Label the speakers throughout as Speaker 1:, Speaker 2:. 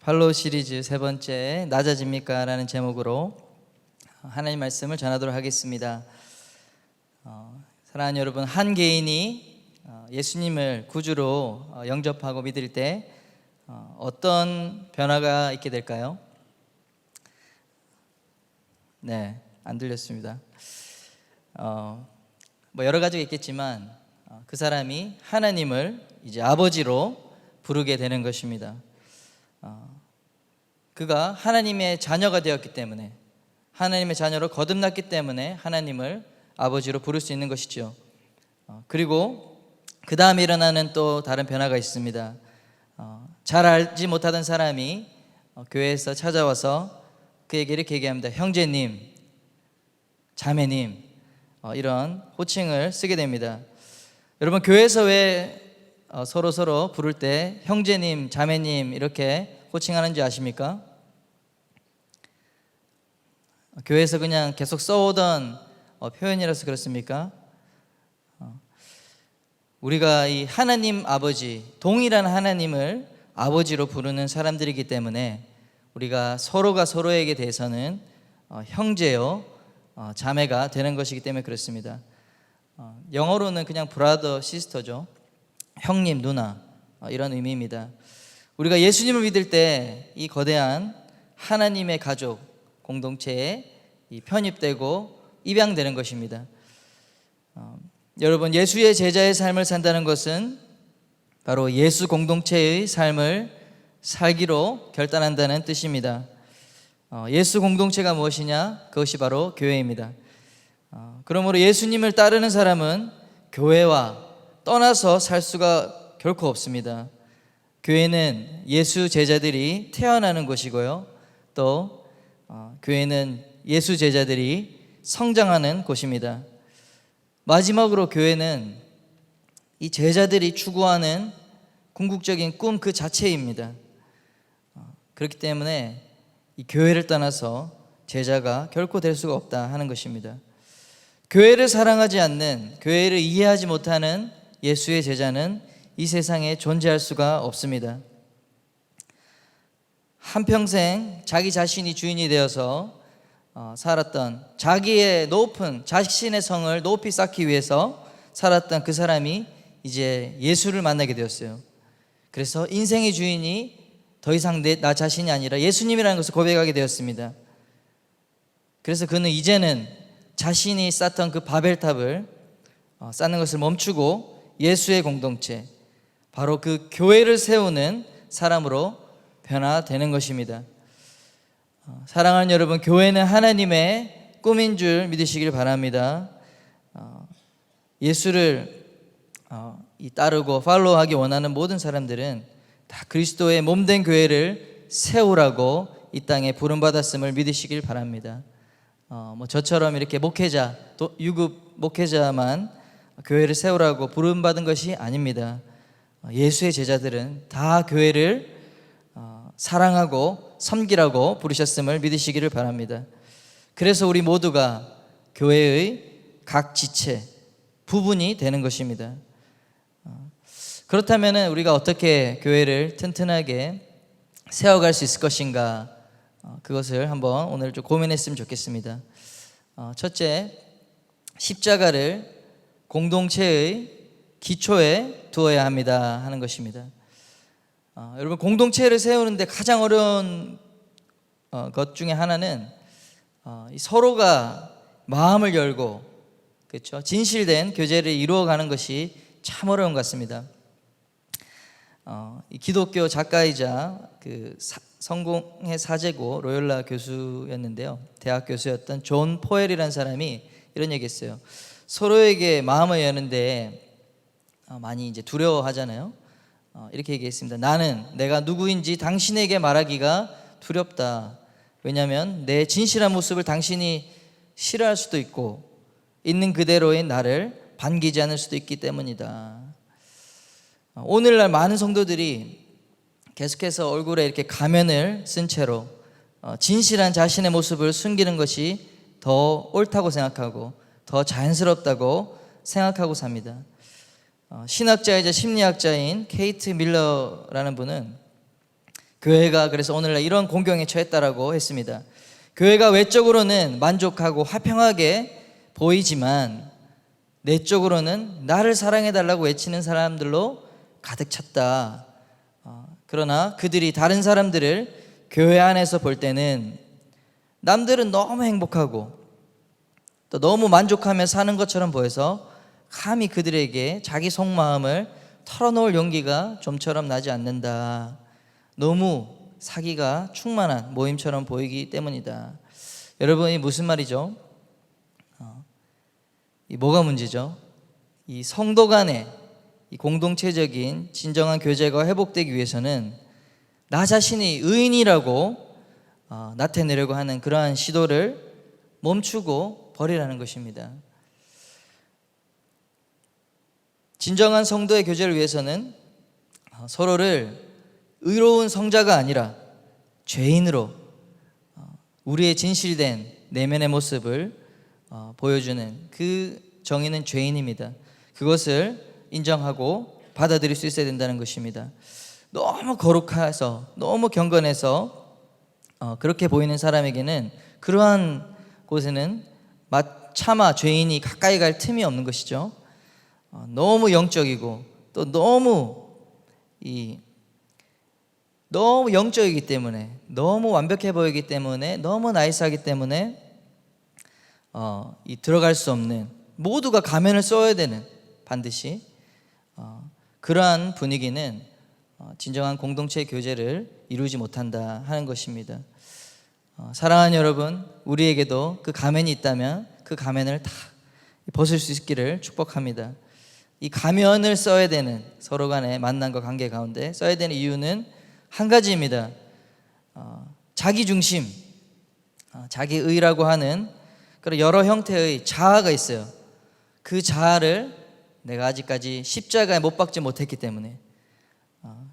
Speaker 1: 팔로우 시리즈 세 번째 낮아집니까? 라는 제목으로 하나님 말씀을 전하도록 하겠습니다. 사랑하는 여러분, 한 개인이 예수님을 구주로 영접하고 믿을 때 어떤 변화가 있게 될까요? 네, 안 들렸습니다. 여러 가지가 있겠지만 그 사람이 하나님을 이제 아버지로 부르게 되는 것입니다. 그가 하나님의 자녀가 되었기 때문에, 하나님의 자녀로 거듭났기 때문에 하나님을 아버지로 부를 수 있는 것이죠. 그리고 그 다음에 일어나는 또 다른 변화가 있습니다. 잘 알지 못하던 사람이 교회에서 찾아와서 그에게 이렇게 얘기합니다. 형제님, 자매님, 이런 호칭을 쓰게 됩니다. 여러분, 교회에서 왜 서로 부를 때 형제님, 자매님 이렇게 호칭하는지 아십니까? 교회에서 그냥 계속 써오던 표현이라서 그렇습니까? 우리가 이 하나님 아버지, 동일한 하나님을 아버지로 부르는 사람들이기 때문에 우리가 서로가 서로에게 대해서는 형제요, 자매가 되는 것이기 때문에 그렇습니다. 영어로는 그냥 브라더, 시스터죠. 형님, 누나, 이런 의미입니다. 우리가 예수님을 믿을 때 이 거대한 하나님의 가족 공동체에 편입되고 입양되는 것입니다. 여러분, 예수의 제자의 삶을 산다는 것은 바로 예수 공동체의 삶을 살기로 결단한다는 뜻입니다. 예수 공동체가 무엇이냐? 그것이 바로 교회입니다. 그러므로 예수님을 따르는 사람은 교회와 떠나서 살 수가 결코 없습니다. 교회는 예수 제자들이 태어나는 곳이고요, 또 교회는 예수 제자들이 성장하는 곳입니다. 마지막으로 교회는 이 제자들이 추구하는 궁극적인 꿈 그 자체입니다. 그렇기 때문에 이 교회를 떠나서 제자가 결코 될 수가 없다 하는 것입니다. 교회를 사랑하지 않는, 교회를 이해하지 못하는 예수의 제자는 이 세상에 존재할 수가 없습니다. 한평생 자기 자신이 주인이 되어서 살았던, 자기의 높은 자신의 성을 높이 쌓기 위해서 살았던 그 사람이 이제 예수를 만나게 되었어요. 그래서 인생의 주인이 더 이상 나 자신이 아니라 예수님이라는 것을 고백하게 되었습니다. 그래서 그는 이제는 자신이 쌓던 그 바벨탑을 쌓는 것을 멈추고 예수의 공동체, 바로 그 교회를 세우는 사람으로 변화되는 것입니다. 사랑하는 여러분, 교회는 하나님의 꿈인 줄 믿으시길 바랍니다. 예수를 따르고 팔로우하기 원하는 모든 사람들은 다 그리스도의 몸된 교회를 세우라고 이 땅에 부름받았음을 믿으시길 바랍니다. 저처럼 이렇게 목회자, 유급 목회자만 교회를 세우라고 부름받은 것이 아닙니다. 예수의 제자들은 다 교회를 사랑하고 섬기라고 부르셨음을 믿으시기를 바랍니다. 그래서 우리 모두가 교회의 각 지체, 부분이 되는 것입니다. 그렇다면 우리가 어떻게 교회를 튼튼하게 세워갈 수 있을 것인가, 그것을 한번 오늘 좀 고민했으면 좋겠습니다. 첫째, 십자가를 공동체의 기초에 두어야 합니다 하는 것입니다. 여러분, 공동체를 세우는데 가장 어려운 것 중에 하나는 서로가 마음을 열고, 그렇죠, 진실된 교제를 이루어가는 것이 참 어려운 것 같습니다. 기독교 작가이자 그 성공의 사제고 로욜라 교수였는데요, 대학 교수였던 존 포엘이라는 사람이 이런 얘기했어요. 서로에게 마음을 여는데 많이 이제 두려워하잖아요. 이렇게 얘기했습니다. 나는 내가 누구인지 당신에게 말하기가 두렵다. 왜냐하면 내 진실한 모습을 당신이 싫어할 수도 있고 있는 그대로의 나를 반기지 않을 수도 있기 때문이다. 오늘날 많은 성도들이 계속해서 얼굴에 이렇게 가면을 쓴 채로 진실한 자신의 모습을 숨기는 것이 더 옳다고 생각하고 더 자연스럽다고 생각하고 삽니다. 신학자이자 심리학자인 케이트 밀러라는 분은 교회가 그래서 오늘날 이런 공경에 처했다라고 했습니다. 교회가 외적으로는 만족하고 화평하게 보이지만 내적으로는 나를 사랑해달라고 외치는 사람들로 가득 찼다. 그러나 그들이 다른 사람들을 교회 안에서 볼 때는 남들은 너무 행복하고 또 너무 만족하며 사는 것처럼 보여서 감히 그들에게 자기 속마음을 털어놓을 용기가 좀처럼 나지 않는다. 너무 사기가 충만한 모임처럼 보이기 때문이다. 여러분, 이 무슨 말이죠? 이 뭐가 문제죠? 이 성도 간의 이 공동체적인 진정한 교제가 회복되기 위해서는 나 자신이 의인이라고 나타내려고 하는 그러한 시도를 멈추고 버리라는 것입니다. 진정한 성도의 교제를 위해서는 서로를 의로운 성자가 아니라 죄인으로 우리의 진실된 내면의 모습을 보여주는 그 정의는 죄인입니다. 그것을 인정하고 받아들일 수 있어야 된다는 것입니다. 너무 거룩해서 너무 경건해서 그렇게 보이는 사람에게는 그러한 곳에는 차마 죄인이 가까이 갈 틈이 없는 것이죠. 너무 영적이고 또 너무 영적이기 때문에, 너무 완벽해 보이기 때문에, 너무 나이스하기 때문에 들어갈 수 없는, 모두가 가면을 써야 되는, 반드시 그러한 분위기는 진정한 공동체의 교제를 이루지 못한다 하는 것입니다. 사랑하는 여러분, 우리에게도 그 가면이 있다면 그 가면을 다 벗을 수 있기를 축복합니다. 이 가면을 써야 되는, 서로 간의 만남과 관계 가운데 써야 되는 이유는 한 가지입니다. 자기중심, 자기의라고 하는 그런 여러 형태의 자아가 있어요. 그 자아를 내가 아직까지 십자가에 못 박지 못했기 때문에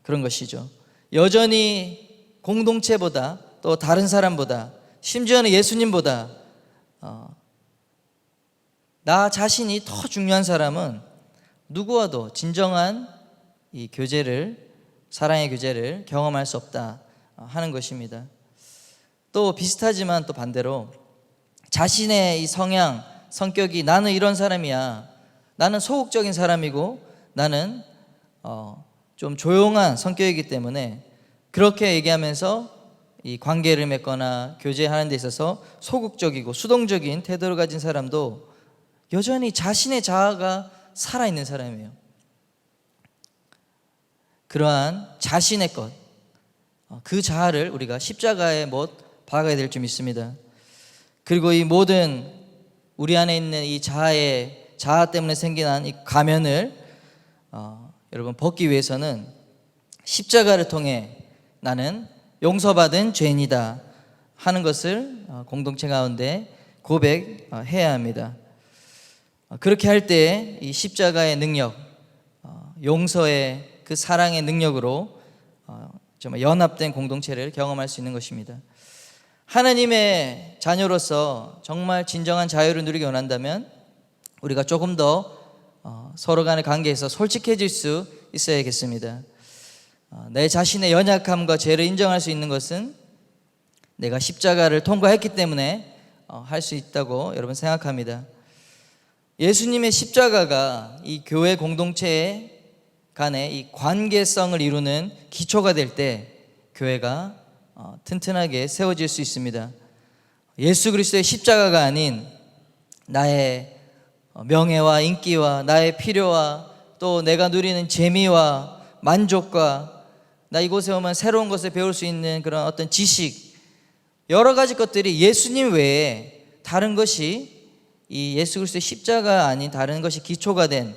Speaker 1: 그런 것이죠. 여전히 공동체보다 또 다른 사람보다, 심지어는 예수님보다 나 자신이 더 중요한 사람은 누구와도 진정한 이 교제를, 사랑의 교제를 경험할 수 없다 하는 것입니다. 또 비슷하지만 또 반대로 자신의 이 성향, 성격이 나는 이런 사람이야, 나는 소극적인 사람이고 나는 좀 조용한 성격이기 때문에 그렇게 얘기하면서 이 관계를 맺거나 교제하는 데 있어서 소극적이고 수동적인 태도를 가진 사람도 여전히 자신의 자아가 살아있는 사람이에요. 그러한 자신의 것, 그 자아를 우리가 십자가에 못 박아야 될 줄 믿습니다. 그리고 이 모든 우리 안에 있는 이 자아 때문에 생긴 이 가면을 여러분 벗기 위해서는 십자가를 통해 나는 용서받은 죄인이다 하는 것을 공동체 가운데 고백해야 합니다. 그렇게 할 때 이 십자가의 능력, 용서의 그 사랑의 능력으로 정말 연합된 공동체를 경험할 수 있는 것입니다. 하나님의 자녀로서 정말 진정한 자유를 누리기 원한다면 우리가 조금 더 서로 간의 관계에서 솔직해질 수 있어야겠습니다. 내 자신의 연약함과 죄를 인정할 수 있는 것은 내가 십자가를 통과했기 때문에 할 수 있다고 여러분 생각합니다. 예수님의 십자가가 이 교회 공동체 간의 이 관계성을 이루는 기초가 될 때 교회가 튼튼하게 세워질 수 있습니다. 예수 그리스도의 십자가가 아닌 나의 명예와 인기와 나의 필요와 또 내가 누리는 재미와 만족과 나 이곳에 오면 새로운 것을 배울 수 있는 그런 어떤 지식, 여러 가지 것들이 예수님 외에 다른 것이 이 예수 그리스도의 십자가 아닌 다른 것이 기초가 된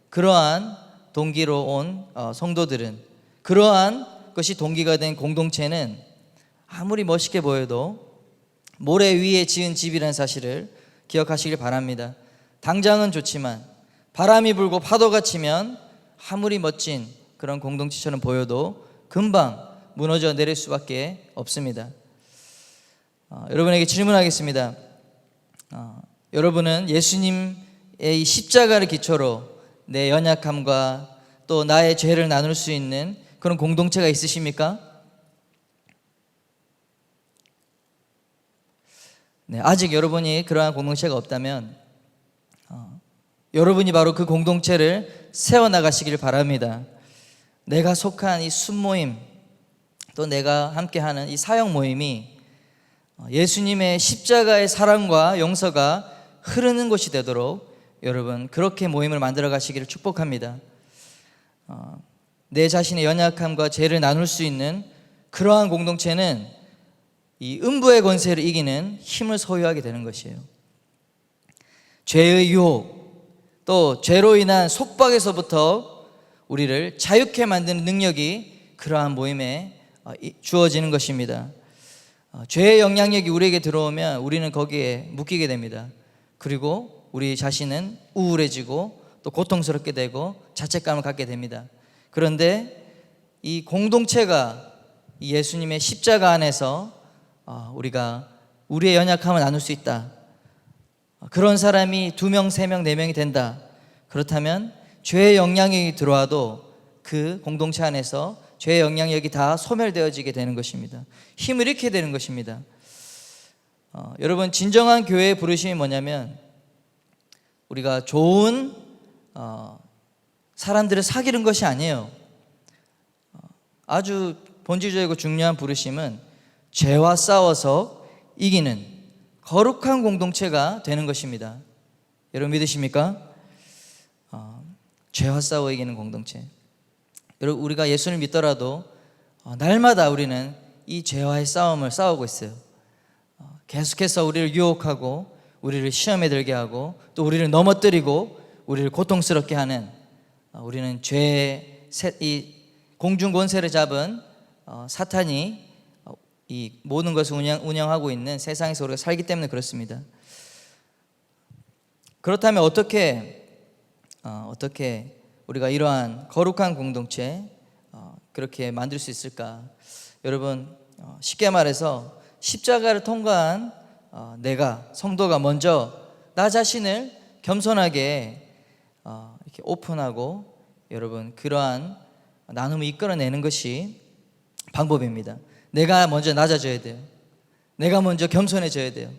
Speaker 1: 그러한 동기로 온 성도들은, 그러한 것이 동기가 된 공동체는 아무리 멋있게 보여도 모래 위에 지은 집이라는 사실을 기억하시길 바랍니다. 당장은 좋지만 바람이 불고 파도가 치면 아무리 멋진 그런 공동체처럼 보여도 금방 무너져 내릴 수밖에 없습니다. 여러분에게 질문하겠습니다. 여러분은 예수님의 이 십자가를 기초로 내 연약함과 또 나의 죄를 나눌 수 있는 그런 공동체가 있으십니까? 네, 아직 여러분이 그러한 공동체가 없다면 여러분이 바로 그 공동체를 세워나가시길 바랍니다. 내가 속한 이 순모임, 또 내가 함께하는 이 사역 모임이 예수님의 십자가의 사랑과 용서가 흐르는 곳이 되도록 여러분 그렇게 모임을 만들어 가시기를 축복합니다. 내 자신의 연약함과 죄를 나눌 수 있는 그러한 공동체는 이 음부의 권세를 이기는 힘을 소유하게 되는 것이에요. 죄의 유혹, 또 죄로 인한 속박에서부터 우리를 자유케 만드는 능력이 그러한 모임에 주어지는 것입니다. 죄의 영향력이 우리에게 들어오면 우리는 거기에 묶이게 됩니다. 그리고 우리 자신은 우울해지고 또 고통스럽게 되고 자책감을 갖게 됩니다. 그런데 이 공동체가 예수님의 십자가 안에서 우리가 우리의 연약함을 나눌 수 있다. 그런 사람이 2명, 3명, 4명이 된다. 그렇다면 죄의 영향력이 들어와도 그 공동체 안에서 죄의 영향력이 다 소멸되어지게 되는 것입니다. 힘을 잃게 되는 것입니다. 여러분 진정한 교회의 부르심이 뭐냐면 우리가 좋은 사람들을 사귀는 것이 아니에요. 아주 본질적이고 중요한 부르심은 죄와 싸워서 이기는 거룩한 공동체가 되는 것입니다. 여러분 믿으십니까? 죄와 싸워 이기는 공동체. 여러분 우리가 예수를 믿더라도 날마다 우리는 이 죄와의 싸움을 싸우고 있어요. 계속해서 우리를 유혹하고 우리를 시험에 들게 하고 또 우리를 넘어뜨리고 우리를 고통스럽게 하는 우리는 죄의 이 공중 권세를 잡은 사탄이 이 모든 것을 운영하고 있는 세상에서 우리가 살기 때문에 그렇습니다. 그렇다면 어떻게 우리가 이러한 거룩한 공동체 그렇게 만들 수 있을까? 여러분 쉽게 말해서 십자가를 통과한 내가 성도가 먼저 나 자신을 겸손하게 이렇게 오픈하고 여러분 그러한 나눔을 이끌어내는 것이 방법입니다. 내가 먼저 낮아져야 돼요. 내가 먼저 겸손해져야 돼요.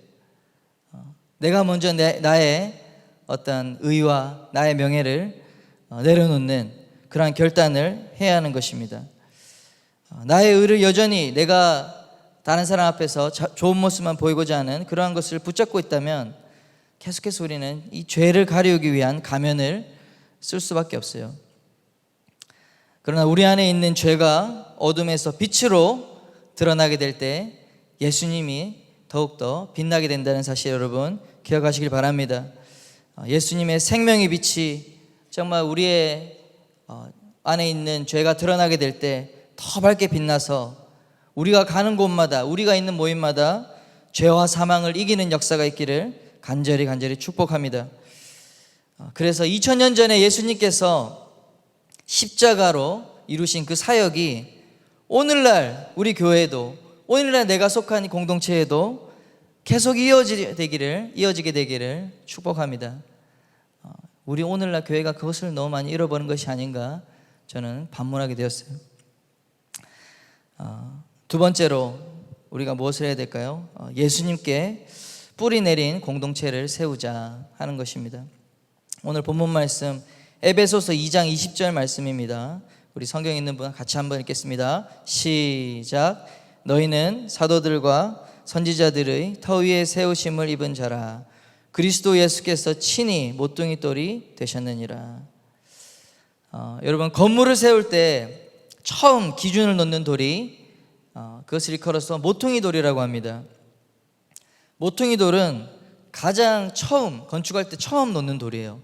Speaker 1: 내가 먼저 나의 어떤 의와 나의 명예를 내려놓는 그러한 결단을 해야 하는 것입니다. 나의 의를 여전히 내가 다른 사람 앞에서 좋은 모습만 보이고자 하는 그러한 것을 붙잡고 있다면 계속해서 우리는 이 죄를 가리우기 위한 가면을 쓸 수밖에 없어요. 그러나 우리 안에 있는 죄가 어둠에서 빛으로 드러나게 될 때 예수님이 더욱더 빛나게 된다는 사실 여러분 기억하시길 바랍니다. 예수님의 생명의 빛이 정말 우리의 안에 있는 죄가 드러나게 될 때 더 밝게 빛나서 우리가 가는 곳마다 우리가 있는 모임마다 죄와 사망을 이기는 역사가 있기를 간절히 축복합니다. 그래서 2000년 전에 예수님께서 십자가로 이루신 그 사역이 오늘날 우리 교회에도 오늘날 내가 속한 이 공동체에도 계속 이어지게 되기를 축복합니다. 우리 오늘날 교회가 그것을 너무 많이 잃어버린 것이 아닌가 저는 반문하게 되었어요. 두 번째로 우리가 무엇을 해야 될까요? 예수님께 뿌리 내린 공동체를 세우자 하는 것입니다. 오늘 본문 말씀 에베소서 2장 20절 말씀입니다. 우리 성경 있는 분 같이 한번 읽겠습니다. 시작. 너희는 사도들과 선지자들의 터 위에 세우심을 입은 자라. 그리스도 예수께서 친히 모퉁이 돌이 되셨느니라. 여러분 건물을 세울 때 처음 기준을 놓는 돌이 그것을 일컬어서 모퉁이 돌이라고 합니다. 모퉁이 돌은 가장 처음 건축할 때 처음 놓는 돌이에요.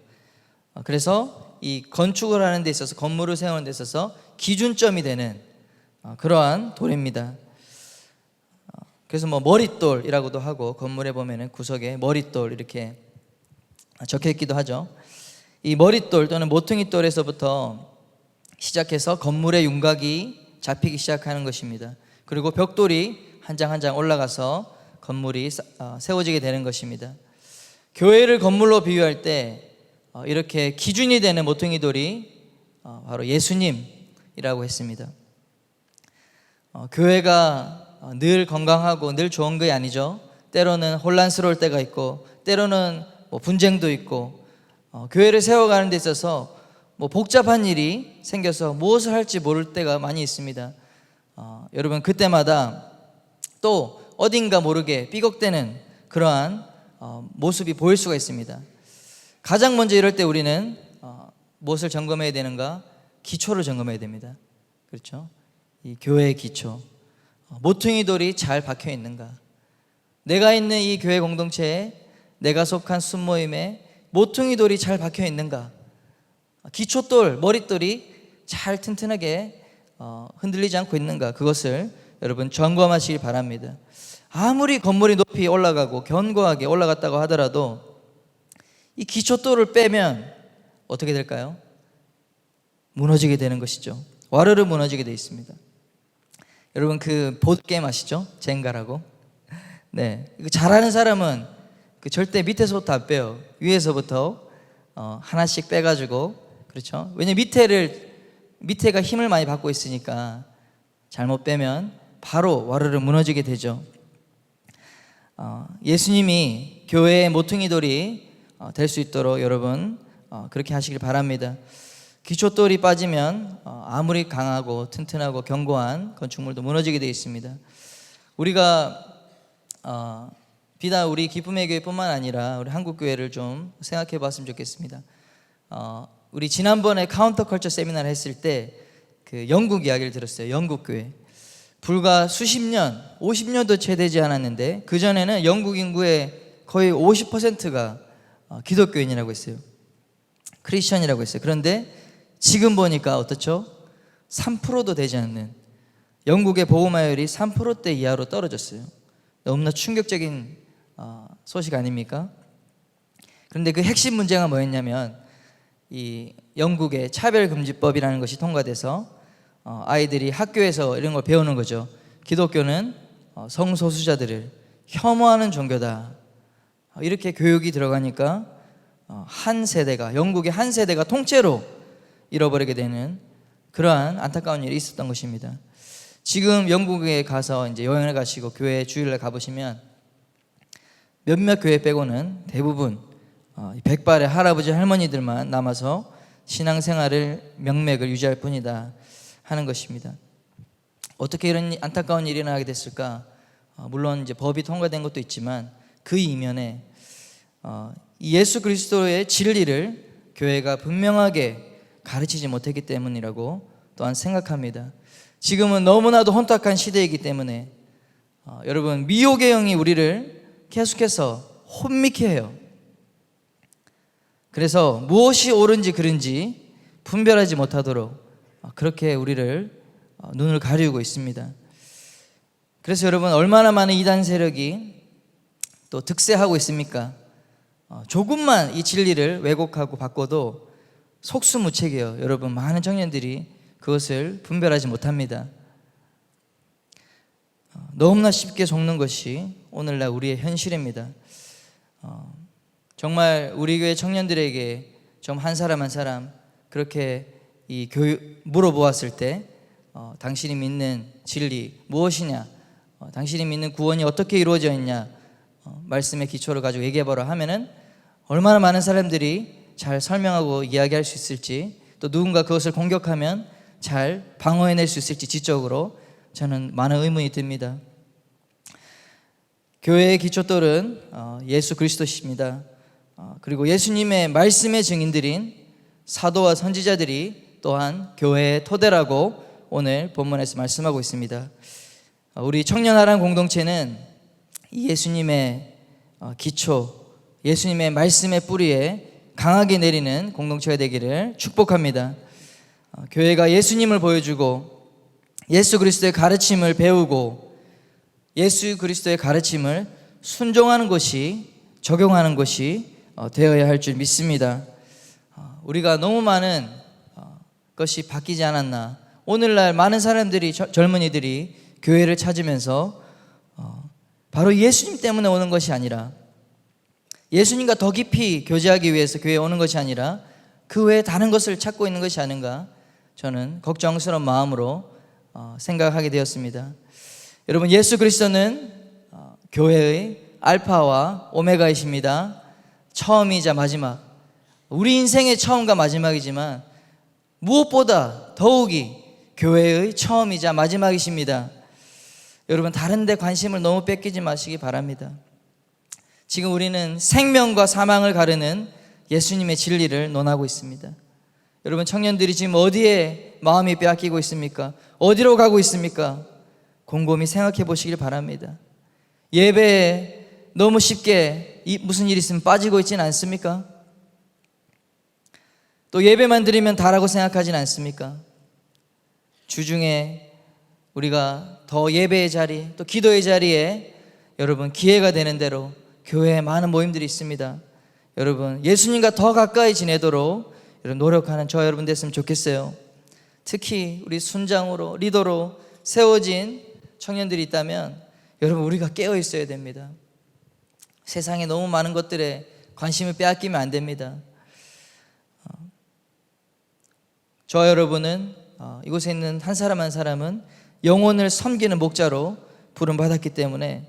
Speaker 1: 그래서 이 건축을 하는 데 있어서 건물을 세우는 데 있어서 기준점이 되는 그러한 돌입니다. 그래서 머릿돌이라고도 하고 건물에 보면은 구석에 머릿돌 이렇게 적혀 있기도 하죠. 이 머릿돌 또는 모퉁이 돌에서부터 시작해서 건물의 윤곽이 잡히기 시작하는 것입니다. 그리고 벽돌이 한 장 한 장 올라가서 건물이 세워지게 되는 것입니다. 교회를 건물로 비유할 때 이렇게 기준이 되는 모퉁이 돌이 바로 예수님이라고 했습니다. 교회가 늘 건강하고 늘 좋은 게 아니죠. 때로는 혼란스러울 때가 있고, 때로는 분쟁도 있고, 교회를 세워가는 데 있어서 복잡한 일이 생겨서 무엇을 할지 모를 때가 많이 있습니다. 여러분, 그때마다 또 어딘가 모르게 삐걱대는 그러한 모습이 보일 수가 있습니다. 가장 먼저 이럴 때 우리는 무엇을 점검해야 되는가? 기초를 점검해야 됩니다. 그렇죠? 이 교회의 기초, 모퉁이 돌이 잘 박혀 있는가? 내가 있는 이 교회 공동체에, 내가 속한 순모임에 모퉁이 돌이 잘 박혀 있는가? 기초돌, 머릿돌이 잘 튼튼하게 흔들리지 않고 있는가? 그것을 여러분 점검하시기 바랍니다. 아무리 건물이 높이 올라가고 견고하게 올라갔다고 하더라도 이 기초돌을 빼면 어떻게 될까요? 무너지게 되는 것이죠. 와르르 무너지게 되어 있습니다. 여러분, 그 보드게임 아시죠? 젠가라고. 네, 이거 잘하는 사람은 절대 밑에서부터 안 빼요. 위에서부터 하나씩 빼가지고, 그렇죠? 왜냐면 밑에가 힘을 많이 받고 있으니까 잘못 빼면 바로 와르르 무너지게 되죠. 예수님이 교회의 모퉁이 돌이 될 수 있도록 여러분 그렇게 하시길 바랍니다. 기초돌이 빠지면 아무리 강하고 튼튼하고 견고한 건축물도 무너지게 되어 있습니다. 우리가 비단 우리 기쁨의 교회뿐만 아니라 우리 한국교회를 좀 생각해 봤으면 좋겠습니다. 우리 지난번에 카운터 컬처 세미나를 했을 때 그 영국 이야기를 들었어요. 영국 교회. 불과 수십 년, 50년도 채 되지 않았는데 그전에는 영국 인구의 거의 50%가 기독교인이라고 했어요. 크리스천이라고 했어요. 그런데 지금 보니까 어떻죠? 3%도 되지 않는, 영국의 복음화율이 3%대 이하로 떨어졌어요. 너무나 충격적인 소식 아닙니까? 그런데 그 핵심 문제가 뭐였냐면 이 영국의 차별금지법이라는 것이 통과돼서 아이들이 학교에서 이런 걸 배우는 거죠. 기독교는 성소수자들을 혐오하는 종교다. 이렇게 교육이 들어가니까 한 세대가, 영국의 한 세대가 통째로 잃어버리게 되는 그러한 안타까운 일이 있었던 것입니다. 지금 영국에 가서 이제 여행을 가시고 교회 주일날 가보시면 몇몇 교회 빼고는 대부분 백발의 할아버지 할머니들만 남아서 신앙생활을 명맥을 유지할 뿐이다 하는 것입니다. 어떻게 이런 안타까운 일이 일어나게 됐을까? 물론 이제 법이 통과된 것도 있지만 그 이면에 예수 그리스도의 진리를 교회가 분명하게 가르치지 못했기 때문이라고 또한 생각합니다. 지금은 너무나도 혼탁한 시대이기 때문에 여러분, 미혹의 영이 우리를 계속해서 혼미케 해요. 그래서 무엇이 옳은지 그른지 분별하지 못하도록 그렇게 우리를 눈을 가리우고 있습니다. 그래서 여러분, 얼마나 많은 이단 세력이 또 득세하고 있습니까? 조금만 이 진리를 왜곡하고 바꿔도 속수무책이에요. 여러분, 많은 청년들이 그것을 분별하지 못합니다. 너무나 쉽게 속는 것이 오늘날 우리의 현실입니다. 정말 우리 교회 청년들에게 좀 한 사람 한 사람 그렇게 이 교육 물어보았을 때 당신이 믿는 진리 무엇이냐, 당신이 믿는 구원이 어떻게 이루어져 있냐, 말씀의 기초를 가지고 얘기해보라 하면은 얼마나 많은 사람들이 잘 설명하고 이야기할 수 있을지, 또 누군가 그것을 공격하면 잘 방어해낼 수 있을지 지적으로 저는 많은 의문이 듭니다. 교회의 기초돌은 예수 그리스도십니다. 그리고 예수님의 말씀의 증인들인 사도와 선지자들이 또한 교회의 토대라고 오늘 본문에서 말씀하고 있습니다. 우리 청년하란 공동체는 예수님의 기초, 예수님의 말씀의 뿌리에 강하게 내리는 공동체가 되기를 축복합니다. 교회가 예수님을 보여주고 예수 그리스도의 가르침을 배우고 예수 그리스도의 가르침을 순종하는 것이, 적용하는 것이 되어야 할 줄 믿습니다. 우리가 너무 많은 것이 바뀌지 않았나. 오늘날 많은 사람들이, 젊은이들이 교회를 찾으면서 바로 예수님 때문에 오는 것이 아니라, 예수님과 더 깊이 교제하기 위해서 교회에 오는 것이 아니라 그 외에 다른 것을 찾고 있는 것이 아닌가, 저는 걱정스러운 마음으로 생각하게 되었습니다. 여러분, 예수 그리스도는 교회의 알파와 오메가이십니다. 처음이자 마지막. 우리 인생의 처음과 마지막이지만 무엇보다 더욱이 교회의 처음이자 마지막이십니다. 여러분, 다른 데 관심을 너무 뺏기지 마시기 바랍니다. 지금 우리는 생명과 사망을 가르는 예수님의 진리를 논하고 있습니다. 여러분, 청년들이 지금 어디에 마음이 빼앗기고 있습니까? 어디로 가고 있습니까? 곰곰이 생각해 보시길 바랍니다. 예배에 너무 쉽게 무슨 일이 있으면 빠지고 있지는 않습니까? 또 예배만 드리면 다라고 생각하진 않습니까? 주중에 우리가 더 예배의 자리, 또 기도의 자리에 여러분 기회가 되는 대로 교회에 많은 모임들이 있습니다. 여러분, 예수님과 더 가까이 지내도록 여러분 노력하는 저 여러분 됐으면 좋겠어요. 특히 우리 순장으로, 리더로 세워진 청년들이 있다면 여러분, 우리가 깨어 있어야 됩니다. 세상에 너무 많은 것들에 관심을 빼앗기면 안 됩니다. 저 여러분은 이곳에 있는 한 사람 한 사람은 영혼을 섬기는 목자로 부름받았기 때문에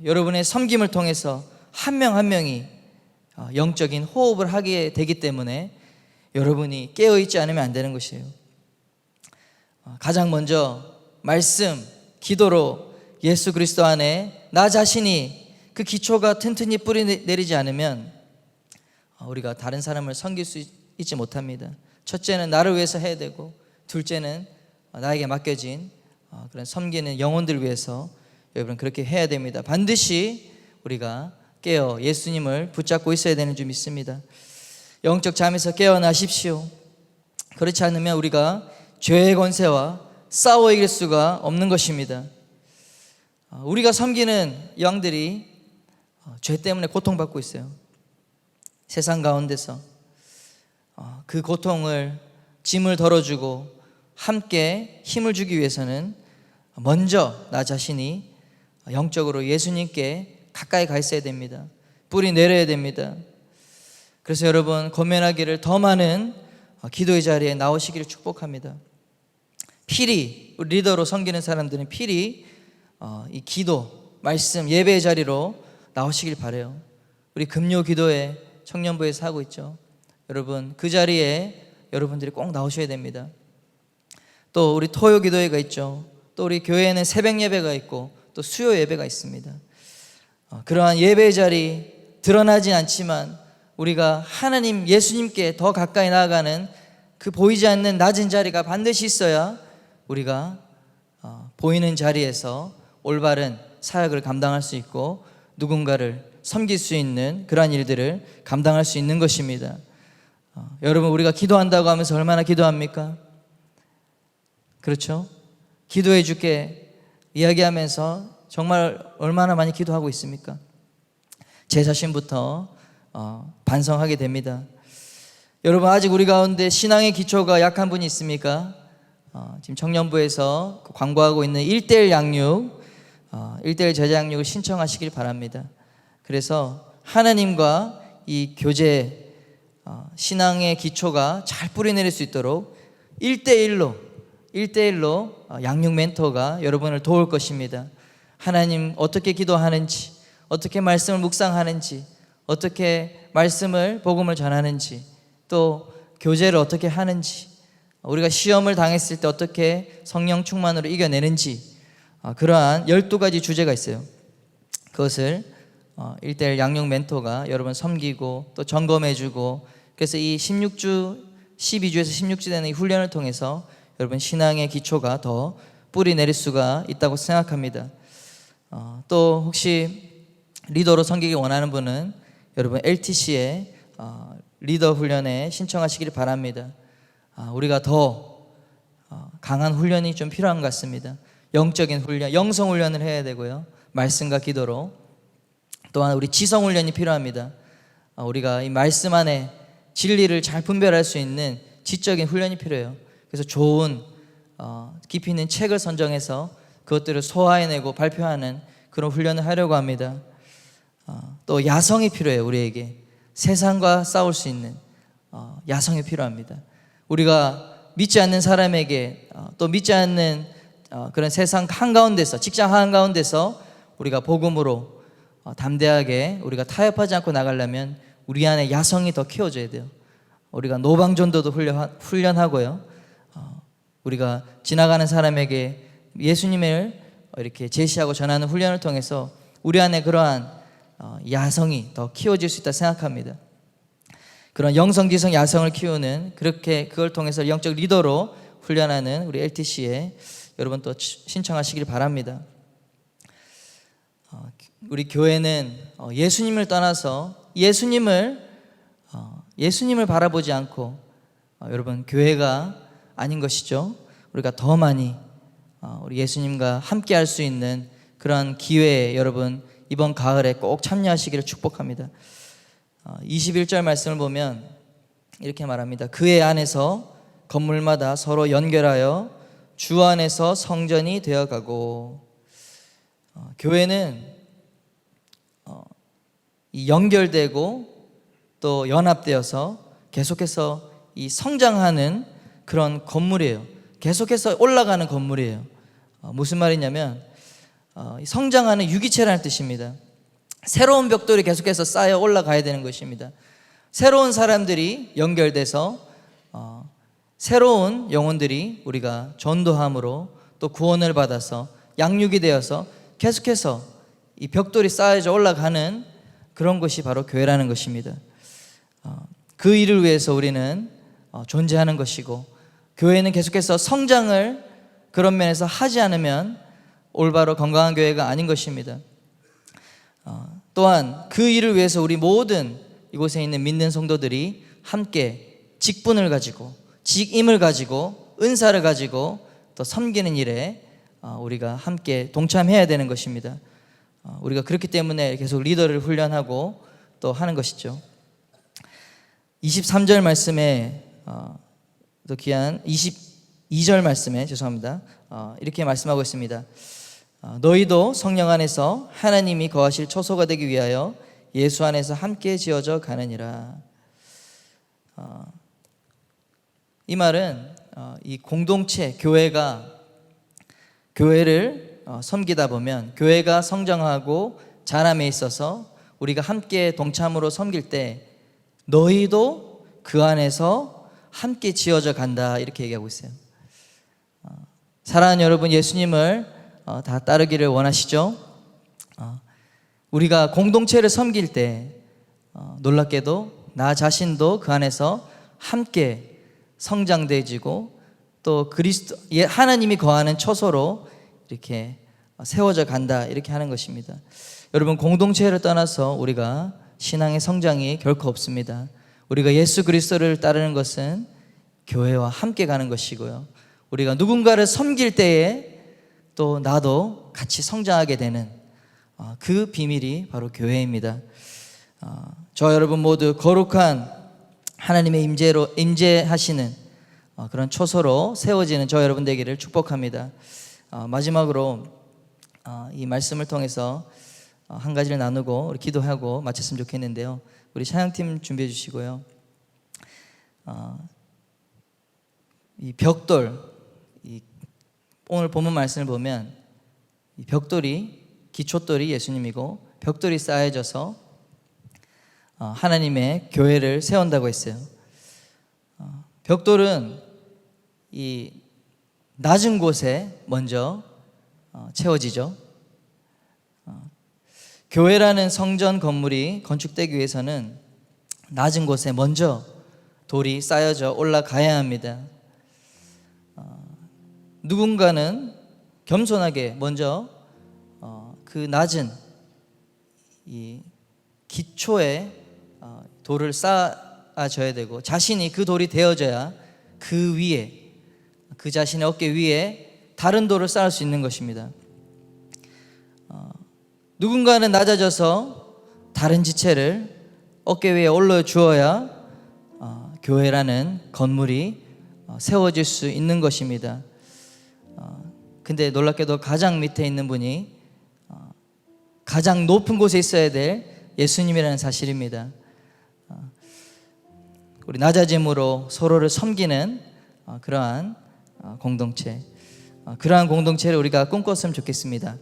Speaker 1: 여러분의 섬김을 통해서 한 명 한 명이 영적인 호흡을 하게 되기 때문에 여러분이 깨어있지 않으면 안 되는 것이에요. 가장 먼저 말씀, 기도로 예수 그리스도 안에 나 자신이 그 기초가 튼튼히 뿌리 내리지 않으면 우리가 다른 사람을 섬길 수 있지 못합니다. 첫째는 나를 위해서 해야 되고, 둘째는 나에게 맡겨진 그런 섬기는 영혼들을 위해서 여러분 그렇게 해야 됩니다. 반드시 우리가 깨어 예수님을 붙잡고 있어야 되는 줄 믿습니다. 영적 잠에서 깨어나십시오. 그렇지 않으면 우리가 죄의 권세와 싸워 이길 수가 없는 것입니다. 우리가 섬기는 양들이 죄 때문에 고통받고 있어요. 세상 가운데서 그 고통을, 짐을 덜어주고 함께 힘을 주기 위해서는 먼저 나 자신이 영적으로 예수님께 가까이 가 있어야 됩니다. 뿌리 내려야 됩니다. 그래서 여러분, 권면하기를 더 많은 기도의 자리에 나오시기를 축복합니다. 필히 우리 리더로 섬기는 사람들은 필히 이 기도, 말씀, 예배의 자리로 나오시길 바라요. 우리 금요 기도회 청년부에서 하고 있죠. 여러분, 그 자리에 여러분들이 꼭 나오셔야 됩니다. 또 우리 토요 기도회가 있죠. 또 우리 교회에는 새벽 예배가 있고 또 수요 예배가 있습니다. 그러한 예배의 자리, 드러나진 않지만 우리가 하나님, 예수님께 더 가까이 나아가는 그 보이지 않는 낮은 자리가 반드시 있어야 우리가 보이는 자리에서 올바른 사역을 감당할 수 있고 누군가를 섬길 수 있는 그러한 일들을 감당할 수 있는 것입니다. 여러분, 우리가 기도한다고 하면서 얼마나 기도합니까? 그렇죠? 기도해 줄게 이야기하면서 정말 얼마나 많이 기도하고 있습니까? 제 자신부터 반성하게 됩니다. 여러분, 아직 우리 가운데 신앙의 기초가 약한 분이 있습니까? 지금 청년부에서 광고하고 있는 1:1 양육, 1:1 제자 양육을 신청하시길 바랍니다. 그래서 하나님과 이 교제, 신앙의 기초가 잘 뿌리내릴 수 있도록 1:1로 양육 멘토가 여러분을 도울 것입니다. 하나님 어떻게 기도하는지, 어떻게 말씀을 묵상하는지, 어떻게 말씀을, 복음을 전하는지, 또 교제를 어떻게 하는지, 우리가 시험을 당했을 때 어떻게 성령 충만으로 이겨내는지, 그러한 12가지 주제가 있어요. 그것을 1:1 양육 멘토가 여러분 섬기고 또 점검해주고, 그래서 이 16주, 12주에서 16주 되는 이 훈련을 통해서 여러분 신앙의 기초가 더 뿌리 내릴 수가 있다고 생각합니다. 또 혹시 리더로 섬기기 원하는 분은 여러분 LTC의 리더 훈련에 신청하시길 바랍니다. 우리가 더 강한 훈련이 좀 필요한 것 같습니다. 영적인 훈련, 영성 훈련을 해야 되고요. 말씀과 기도로. 또한 우리 지성 훈련이 필요합니다. 우리가 이 말씀 안에 진리를 잘 분별할 수 있는 지적인 훈련이 필요해요. 그래서 좋은 깊이 있는 책을 선정해서 그것들을 소화해내고 발표하는 그런 훈련을 하려고 합니다. 또 야성이 필요해요. 우리에게 세상과 싸울 수 있는 야성이 필요합니다. 우리가 믿지 않는 사람에게 또 믿지 않는 그런 세상 한가운데서, 직장 한가운데서 우리가 복음으로 담대하게 우리가 타협하지 않고 나가려면 우리 안에 야성이 더 키워져야 돼요. 우리가 노방전도도 훈련하고요. 우리가 지나가는 사람에게 예수님을 이렇게 제시하고 전하는 훈련을 통해서 우리 안에 그러한 야성이 더 키워질 수 있다 생각합니다. 그런 영성지성 야성을 키우는, 그렇게 그걸 통해서 영적 리더로 훈련하는 우리 LTC에 여러분 또 신청하시길 바랍니다. 우리 교회는 예수님을 떠나서 예수님을 바라보지 않고 여러분 교회가 아닌 것이죠. 우리가 더 많이 우리 예수님과 함께 할 수 있는 그런 기회에 여러분 이번 가을에 꼭 참여하시기를 축복합니다. 21절 말씀을 보면 이렇게 말합니다. 그의 안에서 건물마다 서로 연결하여 주 안에서 성전이 되어가고, 교회는 연결되고 또 연합되어서 계속해서 이 성장하는 그런 건물이에요. 계속해서 올라가는 건물이에요. 무슨 말이냐면 성장하는 유기체라는 뜻입니다. 새로운 벽돌이 계속해서 쌓여 올라가야 되는 것입니다. 새로운 사람들이 연결돼서 새로운 영혼들이 우리가 전도함으로 또 구원을 받아서 양육이 되어서 계속해서 이 벽돌이 쌓여져 올라가는 그런 것이 바로 교회라는 것입니다. 그 일을 위해서 우리는 존재하는 것이고, 교회는 계속해서 성장을 그런 면에서 하지 않으면 올바로 건강한 교회가 아닌 것입니다. 또한 그 일을 위해서 우리 모든 이곳에 있는 믿는 성도들이 함께 직분을 가지고, 직임을 가지고, 은사를 가지고 또 섬기는 일에 우리가 함께 동참해야 되는 것입니다. 우리가 그렇기 때문에 계속 리더를 훈련하고 또 하는 것이죠. 23절 말씀에 또 귀한 22절 말씀에 죄송합니다. 이렇게 말씀하고 있습니다. 너희도 성령 안에서 하나님이 거하실 초소가 되기 위하여 예수 안에서 함께 지어져 가느니라. 이 말은 이 공동체 교회를 섬기다 보면 교회가 성장하고 자람에 있어서 우리가 함께 동참으로 섬길 때 너희도 그 안에서 함께 지어져 간다, 이렇게 얘기하고 있어요. 사랑하는 여러분, 예수님을 다 따르기를 원하시죠? 우리가 공동체를 섬길 때 놀랍게도 나 자신도 그 안에서 함께 성장되어지고 또 그리스도 하나님이 거하는 초소로 이렇게 세워져 간다, 이렇게 하는 것입니다. 여러분, 공동체를 떠나서 우리가 신앙의 성장이 결코 없습니다. 우리가 예수 그리스도를 따르는 것은 교회와 함께 가는 것이고요, 우리가 누군가를 섬길 때에 또 나도 같이 성장하게 되는 그 비밀이 바로 교회입니다. 저 여러분 모두 거룩한 하나님의 임재하시는 그런 초소로 세워지는 저 여러분 되기를 축복합니다. 마지막으로 이 말씀을 통해서 한 가지를 나누고 우리 기도하고 마쳤으면 좋겠는데요. 우리 찬양팀 준비해 주시고요. 이 벽돌, 오늘 본문 말씀을 보면 이 벽돌이, 기초돌이 예수님이고 벽돌이 쌓여져서 하나님의 교회를 세운다고 했어요. 벽돌은 이 낮은 곳에 먼저 채워지죠. 교회라는 성전 건물이 건축되기 위해서는 낮은 곳에 먼저 돌이 쌓여져 올라가야 합니다. 누군가는 겸손하게 먼저 그 낮은 이 기초에 돌을 쌓아줘야 되고, 자신이 그 돌이 되어져야 그 위에, 그 자신의 어깨 위에 다른 돌을 쌓을 수 있는 것입니다. 누군가는 낮아져서 다른 지체를 어깨 위에 올려주어야 교회라는 건물이 세워질 수 있는 것입니다. 근데 놀랍게도 가장 밑에 있는 분이 가장 높은 곳에 있어야 될 예수님이라는 사실입니다. 우리 낮아짐으로 서로를 섬기는 그러한 공동체, 그러한 공동체를 우리가 꿈꿨으면 좋겠습니다.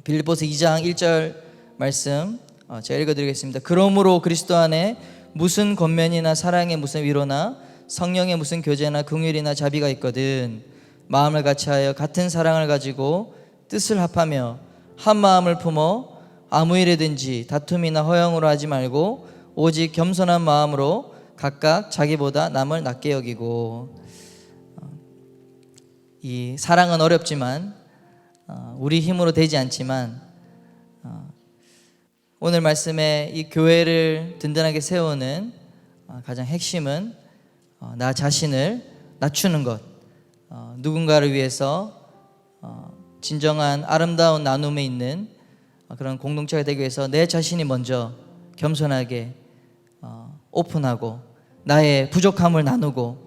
Speaker 1: 빌립보서 2장 1절 말씀 제가 읽어드리겠습니다. 그러므로 그리스도 안에 무슨 권면이나 사랑의 무슨 위로나 성령의 무슨 교제나 긍휼이나 자비가 있거든 마음을 같이하여 같은 사랑을 가지고 뜻을 합하며 한 마음을 품어 아무 일이든지 다툼이나 허영으로 하지 말고 오직 겸손한 마음으로 각각 자기보다 남을 낮게 여기고. 이 사랑은 어렵지만 우리 힘으로 되지 않지만 오늘 말씀에 이 교회를 든든하게 세우는 가장 핵심은 나 자신을 낮추는 것, 누군가를 위해서 진정한 아름다운 나눔에 있는 그런 공동체가 되기 위해서 내 자신이 먼저 겸손하게 오픈하고 나의 부족함을 나누고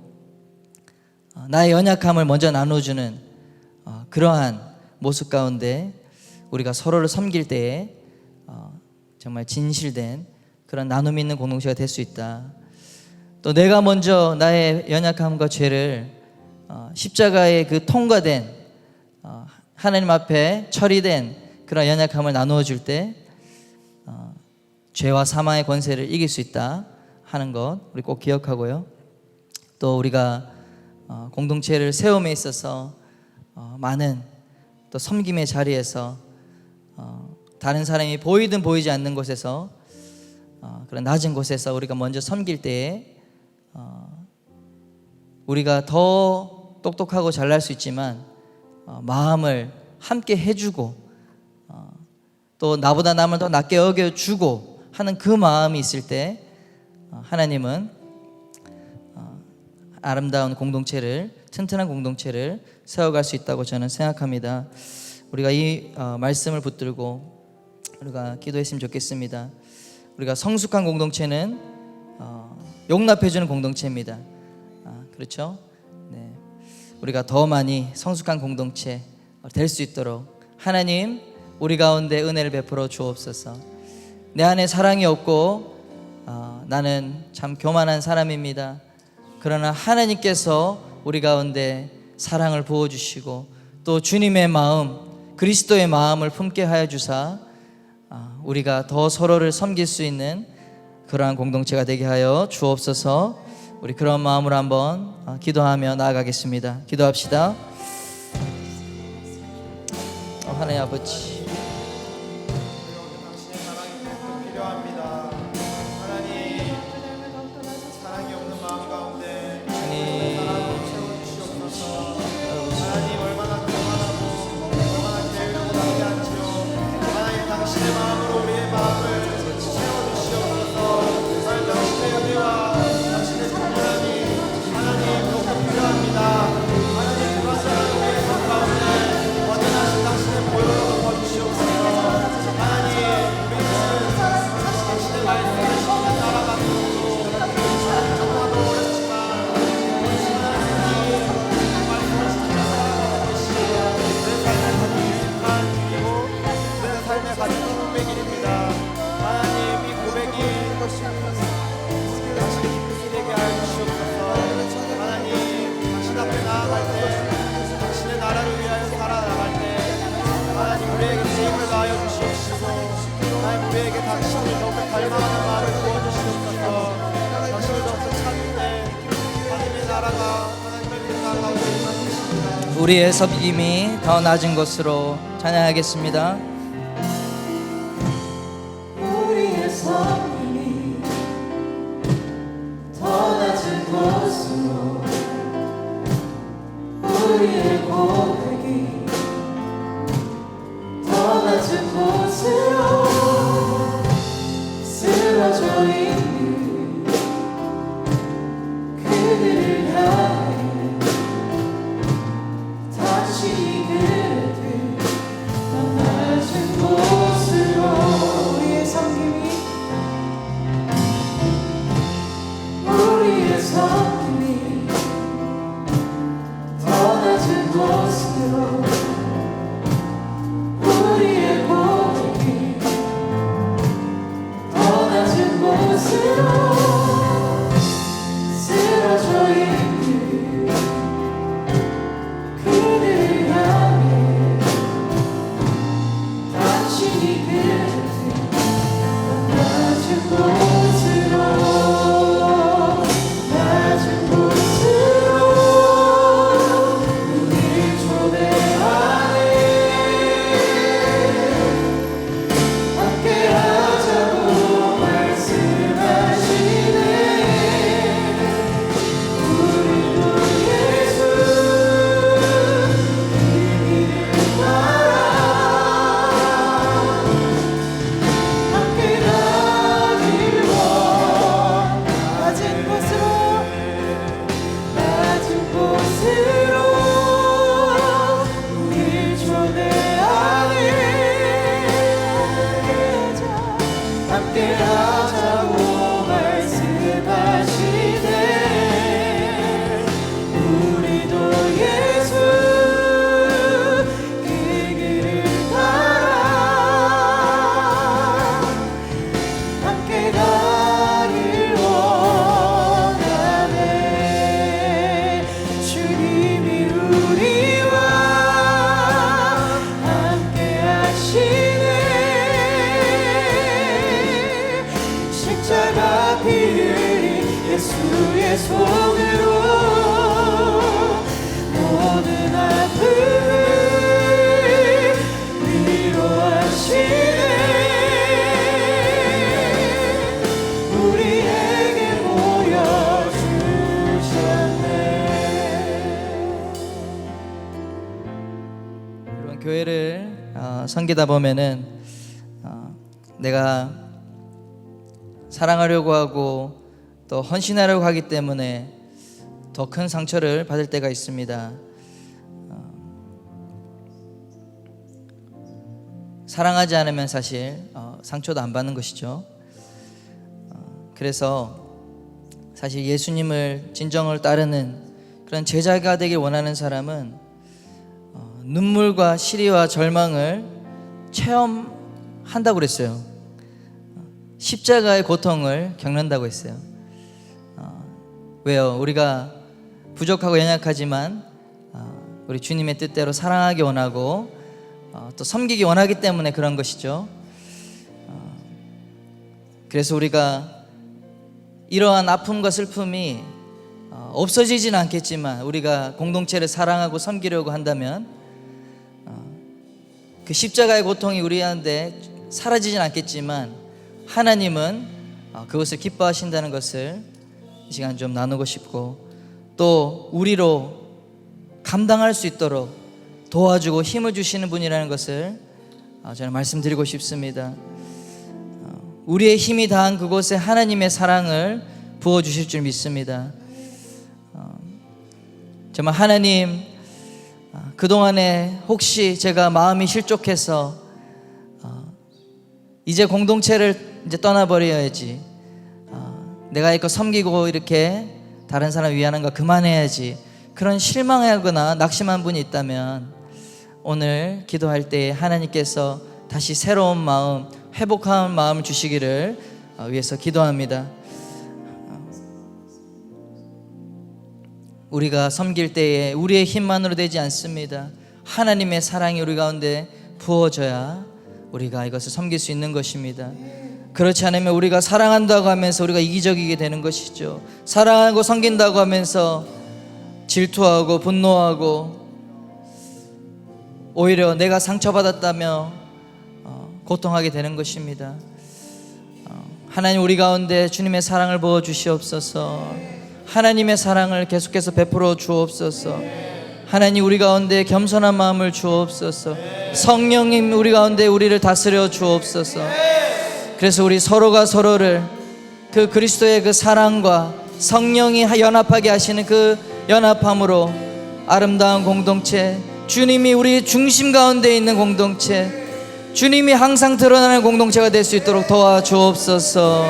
Speaker 1: 나의 연약함을 먼저 나눠주는 그러한 모습 가운데 우리가 서로를 섬길 때에 정말 진실된 그런 나눔이 있는 공동체가 될 수 있다. 또 내가 먼저 나의 연약함과 죄를 십자가의 그 통과된 하나님 앞에 처리된 그런 연약함을 나누어 줄 때 죄와 사망의 권세를 이길 수 있다 하는 것 우리 꼭 기억하고요. 또 우리가 공동체를 세움에 있어서 많은 또 섬김의 자리에서 다른 사람이 보이든 보이지 않는 곳에서 그런 낮은 곳에서 우리가 먼저 섬길 때에 우리가 더 똑똑하고 잘날 수 있지만 마음을 함께 해주고 또 나보다 남을 더 낮게 여겨주고 하는 그 마음이 있을 때 하나님은 아름다운 공동체를, 튼튼한 공동체를 세워갈 수 있다고 저는 생각합니다. 우리가 이 말씀을 붙들고 우리가 기도했으면 좋겠습니다. 우리가 성숙한 공동체는 용납해주는 공동체입니다. 그렇죠? 네. 우리가 더 많이 성숙한 공동체 될 수 있도록 하나님 우리 가운데 은혜를 베풀어 주옵소서. 내 안에 사랑이 없고 나는 참 교만한 사람입니다. 그러나 하나님께서 우리 가운데 사랑을 부어주시고 또 주님의 마음, 그리스도의 마음을 품게 하여 주사 우리가 더 서로를 섬길 수 있는 그러한 공동체가 되게 하여 주옵소서. 우리 그런 마음으로 한번 기도하며 나아가겠습니다. 기도합시다. 하나님 아버지,
Speaker 2: 당신의 사랑이 필요합니다. 하나님, 사랑이 없는 마음 가운데 사랑으로 채워주시옵소서. 하나님, 얼마나 교만하고 얼마나 게으르고 낙해한지요. 하나님, 당신의 마음으로 우리의 마음을 채워주시옵소서. 하나님, 당신의 은혜와 당신의 정결함이 하나님 너무 필요합니다. 하나님, 불완전한 우리의 삶 가운데 완전하신 당신의 보혈로 덮어주시옵소서. 하나님, 우리는 당신의 말씀을 지키며 살아가는 것도 정말 어렵지만 하나님 말씀을 지키며 살아가는 것이 내 삶의 가장 유익한 길이고 내 삶의 가장 고백일입니다. 하나님, 이 고백이 당신의 기쁨이 되게 하여 주시옵소서. 하나님, 당신 앞에 나아갈 때 당신의 나라를 위하여 살아나갈 때 하나님 우리에게 힘을 다하여 주시옵시고 하나님 우리에게 당신을 더욱 닮아가는 마음을 부어주시옵소서. 당신을 더욱 찾을 때 하나님의 나라가 하나님의 나라가 임하십니다.
Speaker 1: 우리의 섬김이 더 낮은 곳으로 찬양하겠습니다.
Speaker 3: 우리의 섬김이 더 낮은 곳으로 우리의 고백이 더 낮은 곳으로 쓰러져 있는 그들을 향해 다시 그들 더 낮은 곳으로 우리의 섬김이 더 낮은 곳으로 우리의 고백이 더 낮은 곳으로 쓰러져 있는 그들을 향해 당신이 그들 주의 손으로 모든 아픔을 위로하시네. 우리에게 보여주셨네.
Speaker 1: 여러분, 교회를 섬기다 보면은 내가 사랑하려고 하고 또 헌신하려고 하기 때문에 더 큰 상처를 받을 때가 있습니다. 사랑하지 않으면 사실 상처도 안 받는 것이죠. 그래서 사실 예수님을 진정을 따르는 그런 제자가 되길 원하는 사람은 눈물과 시리와 절망을 체험한다고 그랬어요. 십자가의 고통을 겪는다고 했어요. 왜요? 우리가 부족하고 연약하지만 우리 주님의 뜻대로 사랑하기 원하고 또 섬기기 원하기 때문에 그런 것이죠. 그래서 우리가 이러한 아픔과 슬픔이 없어지지는 않겠지만 우리가 공동체를 사랑하고 섬기려고 한다면 그 십자가의 고통이 우리한테 사라지진 않겠지만 하나님은 그것을 기뻐하신다는 것을 이 시간 좀 나누고 싶고, 또 우리로 감당할 수 있도록 도와주고 힘을 주시는 분이라는 것을 저는 말씀드리고 싶습니다. 우리의 힘이 다한 그곳에 하나님의 사랑을 부어주실 줄 믿습니다. 정말 하나님, 그동안에 혹시 제가 마음이 실족해서 이제 공동체를 이제 떠나버려야지, 내가 이거 섬기고 이렇게 다른 사람 위하는 거 그만해야지, 그런 실망하거나 낙심한 분이 있다면 오늘 기도할 때 하나님께서 다시 새로운 마음, 회복한 마음을 주시기를 위해서 기도합니다. 우리가 섬길 때에 우리의 힘만으로 되지 않습니다. 하나님의 사랑이 우리 가운데 부어져야 우리가 이것을 섬길 수 있는 것입니다. 그렇지 않으면 우리가 사랑한다고 하면서 우리가 이기적이게 되는 것이죠. 사랑하고 섬긴다고 하면서 질투하고 분노하고 오히려 내가 상처받았다며 고통하게 되는 것입니다. 하나님, 우리 가운데 주님의 사랑을 부어 주시옵소서. 하나님의 사랑을 계속해서 베풀어 주옵소서. 하나님, 우리 가운데 겸손한 마음을 주옵소서. 성령님, 우리 가운데 우리를 다스려 주옵소서. 그래서 우리 서로가 서로를 그 그리스도의 그 사랑과 성령이 연합하게 하시는 그 연합함으로 아름다운 공동체, 주님이 우리 중심 가운데 있는 공동체, 주님이 항상 드러나는 공동체가 될 수 있도록 도와주옵소서.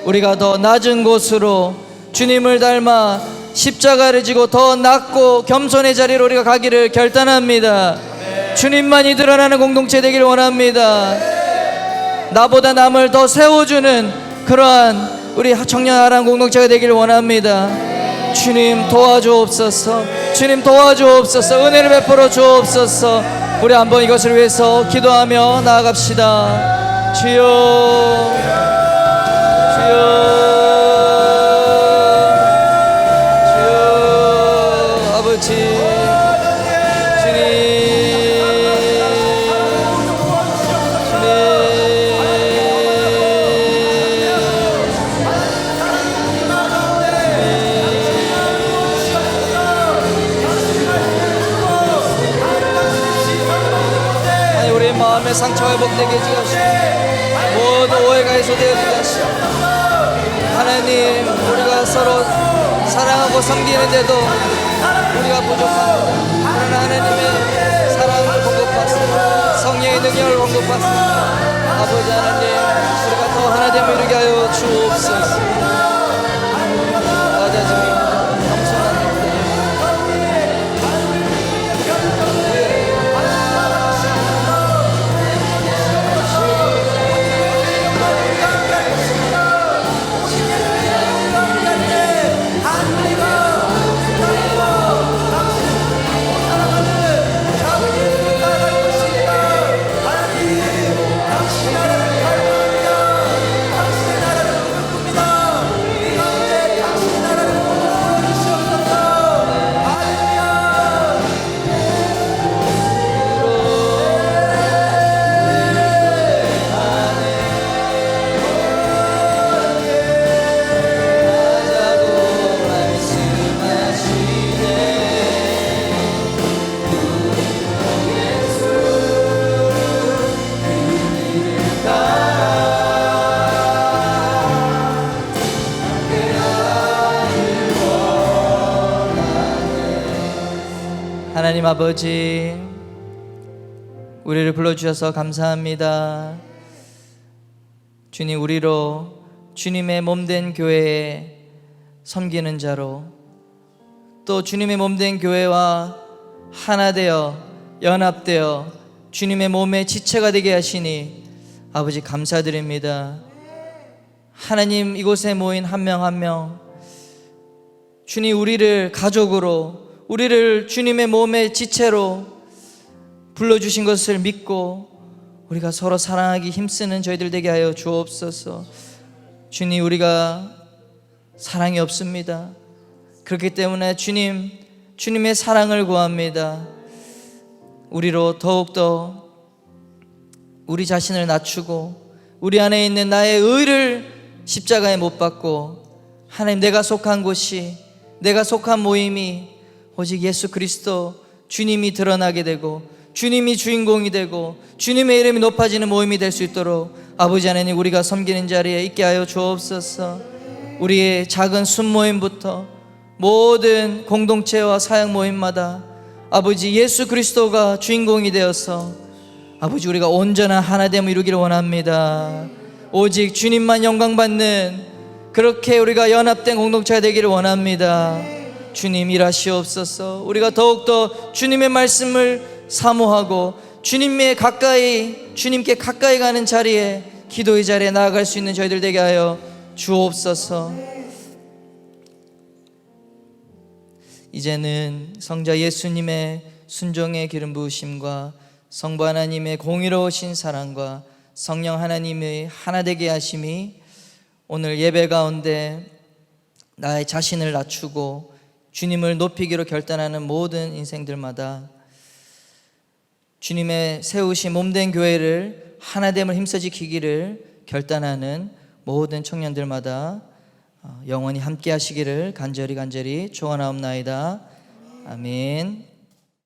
Speaker 1: 우리가 더 낮은 곳으로 주님을 닮아 십자가를 지고 더 낮고 겸손의 자리로 우리가 가기를 결단합니다. 주님만이 드러나는 공동체 되기를 원합니다. 나보다 남을 더 세워주는 그러한 우리 청년 아람 공동체가 되기를 원합니다. 주님 도와주옵소서. 주님 도와주옵소서. 은혜를 베풀어 주옵소서. 우리 한번 이것을 위해서 기도하며 나아갑시다. 주여, 주여, 주여, 아버지, 마음의 상처가 회복되게 해주시고 모든 오해가 해소되게 하시고, 하나님, 우리가 서로 사랑하고 섬기는데도 우리가 부족합니다. 그러나 하나님의 사랑을 공급받습니다. 성령의 능력을 공급받습니다. 아버지 하나님, 우리가 더 하나됨을 이루게 하여 주옵소서. 낮아집니다. 하나님 아버지, 우리를 불러주셔서 감사합니다. 주님, 우리로 주님의 몸된 교회에 섬기는 자로, 또 주님의 몸된 교회와 하나 되어 연합되어 주님의 몸의 지체가 되게 하시니 아버지 감사드립니다. 하나님, 이곳에 모인 한 명 한 명, 주님, 우리를 가족으로, 우리를 주님의 몸의 지체로 불러주신 것을 믿고 우리가 서로 사랑하기 힘쓰는 저희들 되게 하여 주옵소서. 주님, 우리가 사랑이 없습니다. 그렇기 때문에 주님, 주님의 사랑을 구합니다. 우리로 더욱더 우리 자신을 낮추고 우리 안에 있는 나의 의를 십자가에 못 박고, 하나님, 내가 속한 곳이, 내가 속한 모임이 오직 예수 그리스도 주님이 드러나게 되고 주님이 주인공이 되고 주님의 이름이 높아지는 모임이 될 수 있도록 아버지 하나님, 우리가 섬기는 자리에 있게 하여 주옵소서. 우리의 작은 순모임부터 모든 공동체와 사역 모임마다 아버지 예수 그리스도가 주인공이 되어서 아버지, 우리가 온전한 하나됨을 이루기를 원합니다. 오직 주님만 영광 받는 그렇게 우리가 연합된 공동체가 되기를 원합니다. 주님, 일하시옵소서. 우리가 더욱더 주님의 말씀을 사모하고 주님께 가까이 가는 자리에, 기도의 자리에 나아갈 수 있는 저희들 되게 하여 주옵소서. 이제는 성자 예수님의 순종의 기름 부으심과 성부 하나님의 공의로우신 사랑과 성령 하나님의 하나 되게 하심이 오늘 예배 가운데 나의 자신을 낮추고 주님을 높이기로 결단하는 모든 인생들마다 주님의 세우신 몸된 교회를 하나됨을 힘써 지키기를 결단하는 모든 청년들마다 영원히 함께 하시기를 간절히 축원하옵나이다. 아멘.